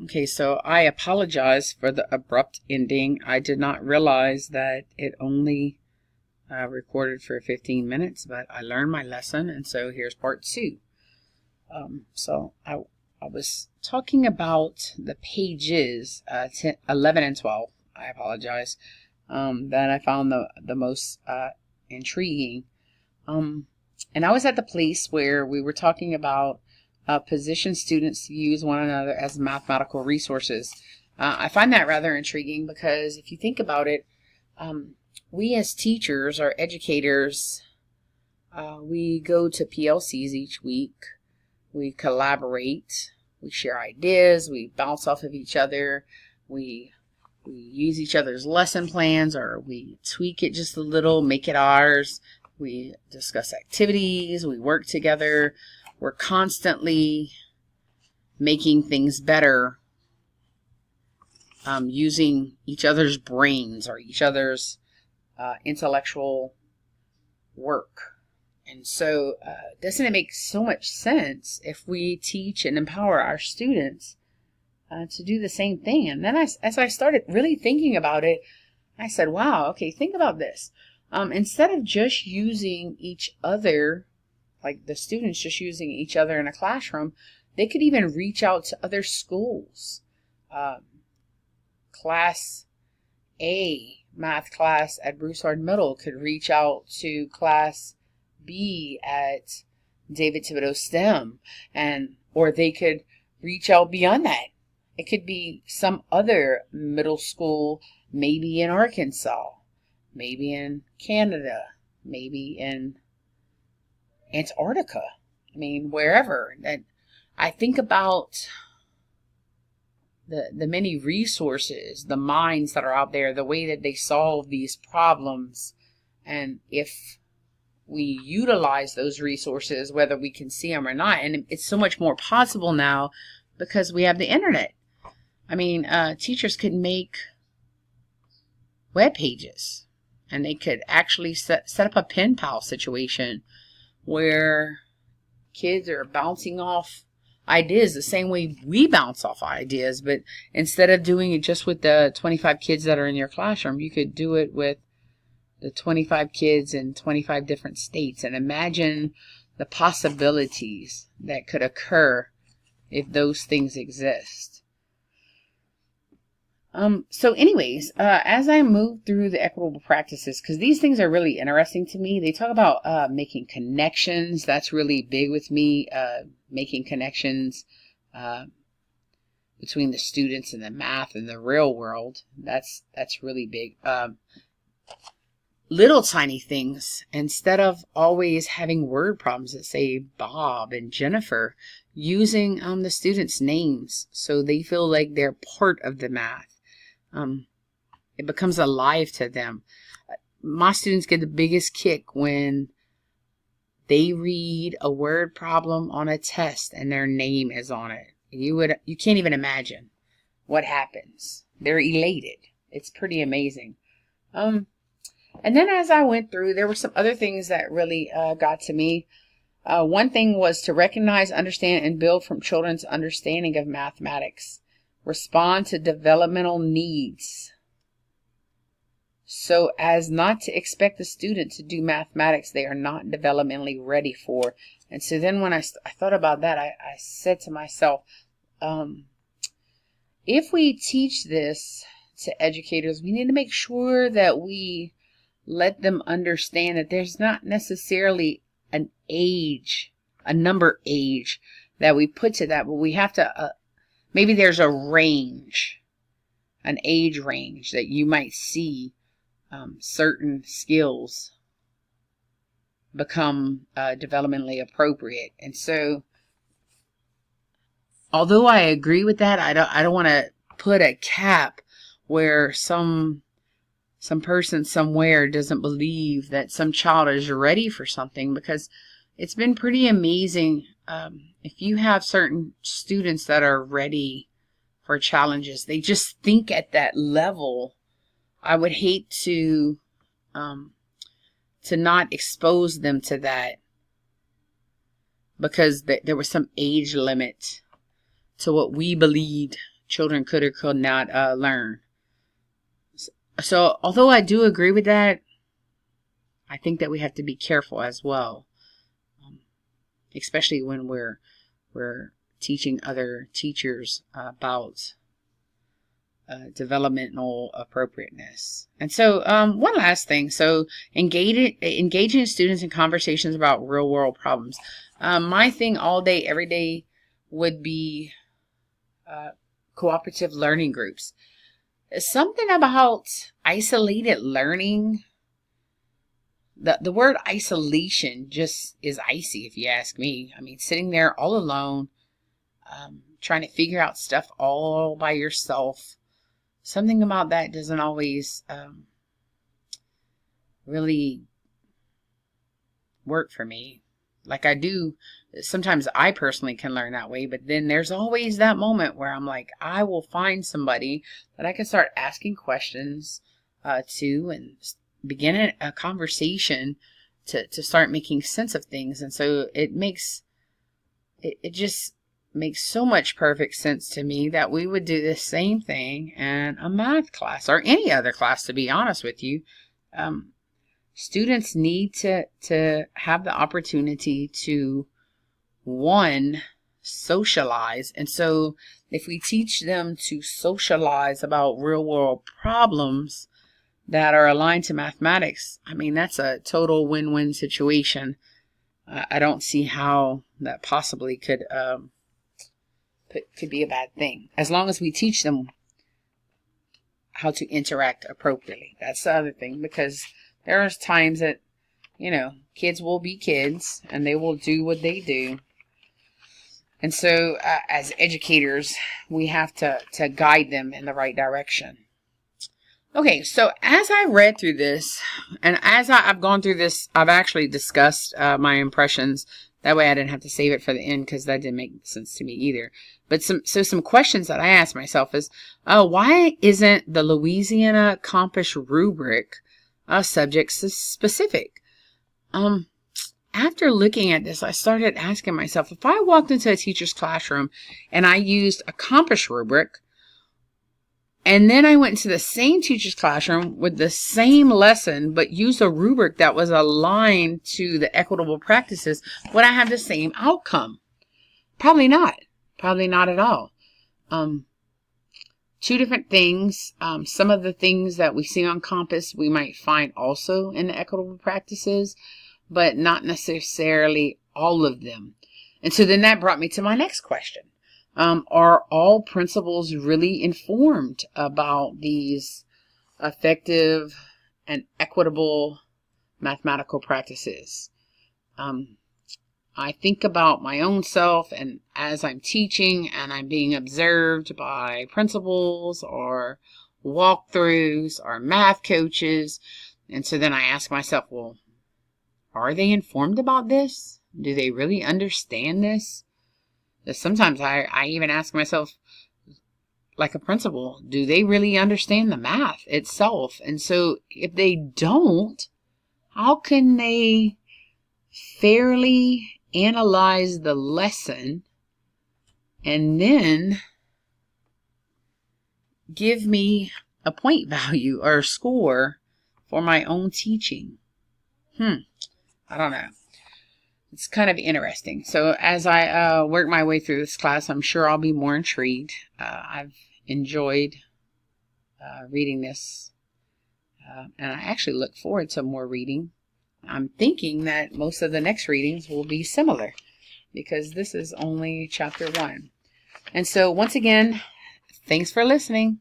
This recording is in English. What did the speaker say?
Okay, so I apologize for the abrupt ending. I did not realize that it only recorded for 15 minutes, but I learned my lesson, and so here's part two. So I was talking about the pages 10, 11 and 12. I apologize. That I found the most intriguing. And I was at the place where we were talking about position students to use one another as mathematical resources. I find that rather intriguing because if you think about it, we as teachers or educators, we go to PLCs each week. We collaborate. We share ideas. We bounce off of each other. We use each other's lesson plans, or we tweak it just a little, make it ours. We discuss activities. We work together. We're constantly making things better, using each other's brains or each other's intellectual work. And so doesn't it make so much sense if we teach and empower our students to do the same thing? And then as I started really thinking about it, I said, wow, okay, think about this. Instead of just using each other, like the students just using each other in a classroom, they could even reach out to other schools. Class A, math class at Broussard Middle, could reach out to Class B at David Thibodeau STEM, or they could reach out beyond that. It could be some other middle school, maybe in Arkansas, maybe in Canada, maybe in Antarctica. I mean, wherever. And I think about the many resources, the minds that are out there, the way that they solve these problems. And if we utilize those resources, whether we can see them or not, and it's so much more possible now because we have the internet. I mean, teachers could make web pages, and they could actually set up a pen pal situation where kids are bouncing off ideas the same way we bounce off ideas, but instead of doing it just with the 25 kids that are in your classroom, you could do it with the 25 kids in 25 different states. And imagine the possibilities that could occur if those things exist. So anyways, as I move through the equitable practices, because these things are really interesting to me, they talk about making connections. That's really big with me, making connections between the students and the math and the real world. That's really big. Little tiny things, instead of always having word problems that say Bob and Jennifer, using the students' names so they feel like they're part of the math. It becomes alive to them. My students get the biggest kick when they read a word problem on a test and their name is on it. You can't even imagine what happens. They're elated. It's pretty amazing. And then as I went through, there were some other things that really got to me. One thing was to recognize, understand, and build from children's understanding of mathematics. Respond to developmental needs so as not to expect the student to do mathematics they are not developmentally ready for. And so then when I thought about that, I said to myself, if we teach this to educators, we need to make sure that we let them understand that there's not necessarily an age, a number age that we put to that, but we have to, maybe there's a range, an age range that you might see certain skills become developmentally appropriate. And so, although I agree with that, I don't want to put a cap where some person somewhere doesn't believe that some child is ready for something, because it's been pretty amazing. If you have certain students that are ready for challenges, they just think at that level. I would hate to not expose them to that because there was some age limit to what we believed children could or could not learn. So although I do agree with that, I think that we have to be careful as well, especially when we're teaching other teachers about developmental appropriateness. And so one last thing. So engaging students in conversations about real world problems. My thing all day, every day would be cooperative learning groups. Something about isolated learning. The word isolation just is icy, if you ask me. I mean, sitting there all alone, trying to figure out stuff all by yourself. Something about that doesn't always really work for me. Like I do, sometimes I personally can learn that way, but then there's always that moment where I'm like, I will find somebody that I can start asking questions to and begin a conversation to start making sense of things. And so it just makes so much perfect sense to me that we would do the same thing in a math class or any other class, to be honest with you. Students need to have the opportunity to, one, socialize. And so if we teach them to socialize about real world problems that are aligned to mathematics, I mean, that's a total win-win situation. I don't see how that possibly could be a bad thing, as long as we teach them how to interact appropriately. That's the other thing, because there are times that, kids will be kids and they will do what they do. And so as educators, we have to guide them in the right direction. Okay, so as I read through this, and as I've gone through this, I've actually discussed my impressions. That way I didn't have to save it for the end, because that didn't make sense to me either. But some questions that I asked myself is, why isn't the Louisiana Compass rubric subject specific? After looking at this, I started asking myself, if I walked into a teacher's classroom and I used a Compass rubric, and then I went into the same teacher's classroom with the same lesson, but used a rubric that was aligned to the equitable practices, would I have the same outcome? Probably not. Probably not at all. Two different things. Some of the things that we see on Compass, we might find also in the equitable practices, but not necessarily all of them. And so then that brought me to my next question. Are all principals really informed about these effective and equitable mathematical practices? I think about my own self, and as I'm teaching and I'm being observed by principals or walkthroughs or math coaches. And so then I ask myself, well, are they informed about this? Do they really understand this? Sometimes I even ask myself, like a principal, do they really understand the math itself? And so if they don't, how can they fairly analyze the lesson and then give me a point value or a score for my own teaching? I don't know. It's kind of interesting. So as I work my way through this class, I'm sure I'll be more intrigued. I've enjoyed reading this, and I actually look forward to more reading. I'm thinking that most of the next readings will be similar, because this is only chapter 1. And so once again, thanks for listening.